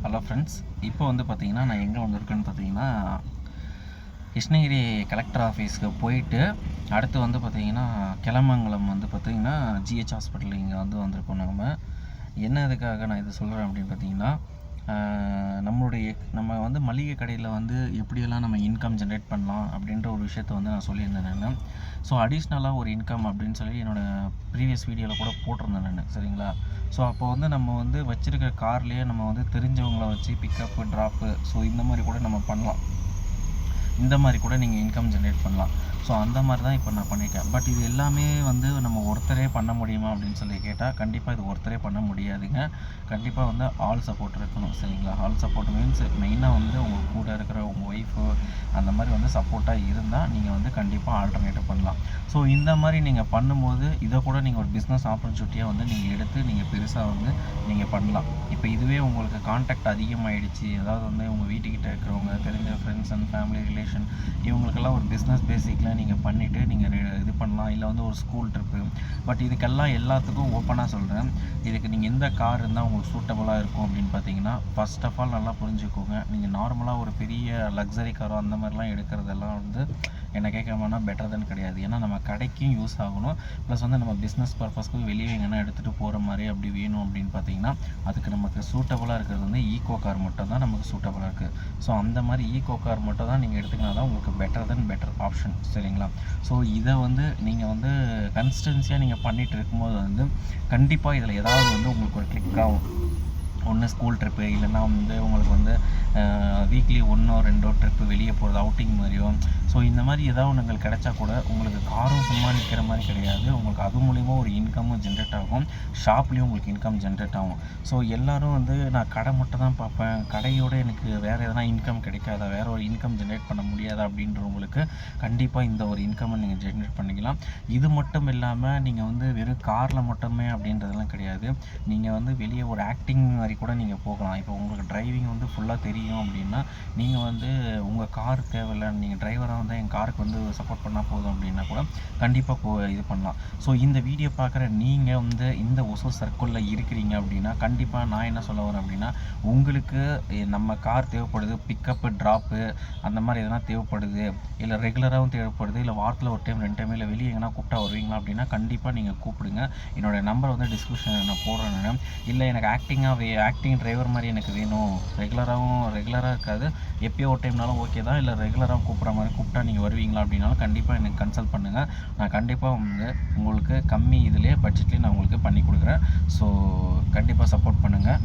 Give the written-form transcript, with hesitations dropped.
Hello friends, இப்போ வந்து பார்த்தீங்கன்னா நான் எங்கே வந்திருக்கேன்னு பார்த்தீங்கன்னா கிருஷ்ணகிரி கலெக்டர் ஆஃபீஸ்க்கு போயிட்டு அடுத்து வந்து பார்த்தீங்கன்னா கிளமங்கலம் வந்து பார்த்தீங்கன்னா ஜிஹெச் ஹாஸ்பிட்டல் இங்கே வந்திருக்கோம். என்ன இதுக்காக நான் இது சொல்கிறேன் அப்படின்னு பார்த்தீங்கன்னா நம்ம வந்து மளிகை கடையில் வந்து எப்படியெல்லாம் நம்ம இன்கம் ஜென்ரேட் பண்ணலாம் அப்படின்ற ஒரு விஷயத்த வந்து நான் சொல்லியிருந்தேன் நான். ஸோ அடிஷ்னலாக ஒரு இன்கம் அப்படின்னு சொல்லி என்னோடய ப்ரீவியஸ் வீடியோவில் கூட போட்டிருந்தேன் நான், சரிங்களா? ஸோ அப்போ வந்து நம்ம வந்து வச்சுருக்க கார்லேயே நம்ம வந்து தெரிஞ்சவங்கள வச்சு பிக்கப்பு ட்ராப்பு ஸோ இந்த மாதிரி கூட நம்ம பண்ணலாம். இந்த மாதிரி கூட நீங்கள் இன்கம் ஜென்ரேட் பண்ணலாம். ஸோ அந்த மாதிரி தான் இப்போ நான் பண்ணியிருக்கேன். பட் இது எல்லாமே வந்து நம்ம ஒருத்தரே பண்ண முடியுமா அப்படின்னு சொல்லி கேட்டால் கண்டிப்பாக இது ஒருத்தரே பண்ண முடியாதுங்க. கண்டிப்பாக வந்து ஆல் சப்போர்ட் இருக்கணும், சரிங்களா? ஆல் சப்போர்ட் மீன்ஸ் மெயினாக வந்து உங்கள் கூட இருக்கிற உங்கள் ஒய்ஃபு அந்த மாதிரி வந்து சப்போர்ட்டாக இருந்தால் நீங்கள் வந்து கண்டிப்பாக ஆல்டர்னேட்டிவ் பண்ணலாம். ஸோ இந்த மாதிரி நீங்கள் பண்ணும்போது இதை கூட நீங்கள் ஒரு பிஸ்னஸ் ஆப்பர்ச்சுனிட்டியாக வந்து நீங்கள் எடுத்து நீங்கள் பெருசாக வந்து நீங்கள் பண்ணலாம். இப்போ இதுவே உங்களுக்கு கான்டாக்ட் அதிகமாகிடுச்சு, அதாவது வந்து உங்கள் வீட்டுக்கிட்ட இருக்கிறவங்க தெரிஞ்ச ஃப்ரெண்ட்ஸ் அண்ட் ஃபேமிலி ரிலேஷன் இவங்களுக்கெல்லாம் ஒரு பிஸ்னஸ் பேசிக்கில் நீங்கள் பண்ணிவிட்டு நீங்கள் இது பண்ணலாம். இல்லை வந்து ஒரு ஸ்கூல் ட்ரிப்பு. பட் இதுக்கெல்லாம் எல்லாத்துக்கும் ஓப்பனாக சொல்கிறேன், இதுக்கு நீங்கள் எந்த கார் இருந்தால் உங்களுக்கு சூட்டபுளாக இருக்கும் அப்படின்னு பார்த்தீங்கன்னா, ஃபர்ஸ்ட் ஆஃப் ஆல் நல்லா புரிஞ்சுக்கோங்க. நீங்கள் நார்மலாக ஒரு பெரிய லக்ஸரி காரோ அந்த மாதிரிலாம் எடுக்கிறதெல்லாம் வந்து என்ன கேட்காமனா பெட்டர் தென் கிடையாது. ஏன்னா நம்ம கடைக்கும் யூஸ் ஆகணும், ப்ளஸ் வந்து நம்ம பிஸ்னஸ் பர்பஸ்க்கு வெளியே எங்கன்னா எடுத்துகிட்டு போகிற மாதிரி அப்படி வேணும் அப்படின்னு பார்த்தீங்கன்னா அதுக்கு நமக்கு சூட்டபுளாக இருக்கிறது வந்து ஈகோ கார் மட்டும் தான் நமக்கு சூட்டபுளாக இருக்குது. ஸோ அந்த மாதிரி ஈகோ கார் மட்டும் தான் நீங்கள் எடுத்துக்கினா தான் உங்களுக்கு பெட்டர் ஆப்ஷன், சரிங்களா? ஸோ இதை வந்து நீங்கள் வந்து கன்சிஸ்டன்சியாக நீங்கள் பண்ணிகிட்டு இருக்கும்போது வந்து கண்டிப்பாக இதில் ஏதாவது வந்து உங்களுக்கு ஒரு கிளிக் ஆகும். ஒன்று ஸ்கூல் ட்ரிப்பு, இல்லைன்னா வந்து உங்களுக்கு வந்து வீக்லி 1 or 2 ட்ரிப்பு வெளியே போகிறது அவுட்டிங் மாதிரியோ. ஸோ இந்த மாதிரி ஏதாவது ஒன்றுங்கள் கிடைச்சா கூட உங்களுக்கு காரும் சும்மா நிற்கிற மாதிரி கிடையாது, உங்களுக்கு அது மூலிமா ஒரு இன்கமும் ஜென்ரேட் ஆகும், ஷாப்லேயும் உங்களுக்கு இன்கம் ஜென்ரேட் ஆகும். ஸோ எல்லோரும் வந்து நான் கடை மட்டும் தான் பார்ப்பேன், கடையோடு எனக்கு வேறு எதனா இன்கம் கிடைக்காதா, வேறு ஒரு இன்கம் ஜென்ரேட் பண்ண முடியாதா அப்படின்றவங்களுக்கு கண்டிப்பாக இந்த ஒரு இன்கம்மை நீங்கள் ஜென்ரேட் பண்ணிக்கலாம். இது மட்டும் இல்லாமல் நீங்கள் வந்து வெறும் காரில் மட்டுமே அப்படின்றதெல்லாம் கிடையாது, நீங்கள் வந்து வெளியே ஒரு ஆக்டிங் மாதிரி கூட நீங்கள் போகலாம். இப்போ உங்களுக்கு டிரைவிங் வந்து ஃபுல்லாக தெரியும் அப்படின்னா நீங்கள் வந்து உங்கள் கார் தேவையில்லை, நீங்கள் டிரைவராக வந்து என் காருக்கு வந்து சப்போர்ட் பண்ணால் போதும் அப்படின்னா கூட கண்டிப்பாக இது பண்ணலாம். ஸோ இந்த வீடியோ பார்க்குற நீங்கள் வந்து இந்த ஒசூர் சர்க்கிளில் இருக்கிறீங்க அப்படின்னா கண்டிப்பாக நான் என்ன சொல்ல வரேன் அப்படின்னா, உங்களுக்கு நம்ம கார் தேவைப்படுது, பிக்கப்பு ட்ராப்பு அந்த மாதிரி எதனா தேவைப்படுது, இல்லை ரெகுலராகவும் தேவைப்படுது, இல்லை வாரத்தில் ஒரு டைம் 2 டைம் இல்லை வெளியே எங்கன்னா கூப்பிட்டா வருவீங்களா அப்படின்னா கண்டிப்பாக நீங்கள் கூப்பிடுங்க. என்னோடய நம்பர் வந்து டிஸ்கிரிப்ஷனில் நான் போடுறேன். இல்லை எனக்கு ஆக்டிங் டிரைவர் மாதிரி எனக்கு வேணும், ரெகுலராக இருக்காது, எப்போயோ ஒரு டைம்னாலும் ஓகே தான், இல்லை ரெகுலராக கூப்பிட்ற மாதிரி கூப்பிட்டா நீங்கள் வருவீங்களா அப்படின்னாலும் கண்டிப்பாக எனக்கு கன்சல்ட் பண்ணுங்கள். நான் கண்டிப்பாக வந்து உங்களுக்கு கம்மி இதிலே பட்ஜெட்லேயே நான் உங்களுக்கு பண்ணி கொடுக்குறேன். ஸோ கண்டிப்பாக சப்போர்ட் பண்ணுங்கள்.